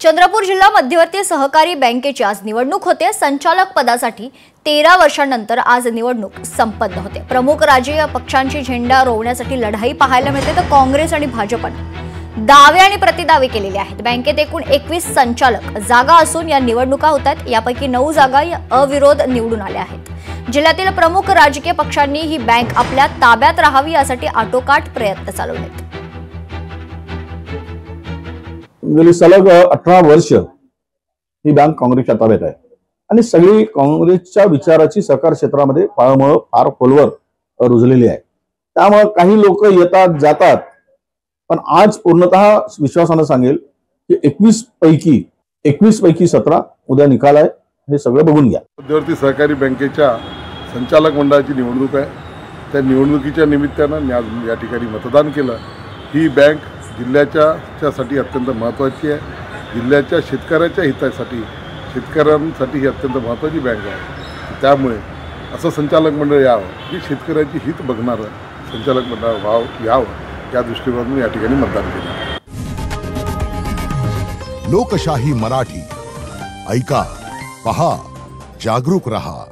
चंद्रपूर जिल्हा मध्यवर्ती सहकारी बँकेची आज निवडणूक होते। संचालक पदासाठी 13 वर्षांनंतर आज निवडणूक संपन्न होते। प्रमुख राजकीय पक्षांची झेंडा रोवण्यासाठी लढाई पाहायला मिळते, तर काँग्रेस आणि भाजपने दावे आणि प्रतिदावे केलेले आहेत। बँकेत एकूण 21 संचालक जागा असून या निवडणुका होतात। यापैकी 9 जागा अविरोध निवडून आल्या आहेत। जिल्ह्यातील प्रमुख राजकीय पक्षांनी ही बँक आपल्या ताब्यात राहावी यासाठी आटोकाट प्रयत्न चालवलेत। गेली सलग 18 वर्ष ही बँक काँग्रेसच्या ताब्यात आहे आणि सगळी काँग्रेसच्या विचाराची सहकार क्षेत्रामध्ये पाळंमुळं फार खोलवर रुजलेली आहे। त्यामुळे काही लोक येतात जातात, पण आज पूर्णतः विश्वासाने सांगेल की 21 पैकी 17 उद्या निकाल आहे। हे सगळं बघून घ्या। मध्यवर्ती सहकारी बँकेच्या संचालक मंडळाची निवडणूक आहे। त्या निवडणुकीच्या निमित्तानं मी आज या ठिकाणी मतदान केलं। ही बँक जिल्ह्याच्यासाठी अत्यंत महत्त्वाची आहे। जिल्ह्याच्या शेतकऱ्याच्या हितासाठी शेतकऱ्यांसाठी ही अत्यंत महत्त्वाची बँक आहे। त्यामुळे असं संचालक मंडळ यावं की शेतकऱ्याची हित बघणारं संचालक मंडळ यावं या दृष्टिकोनातून या ठिकाणी मतदान केलं। लोकशाही मराठी ऐका, पहा, जागरूक रहा।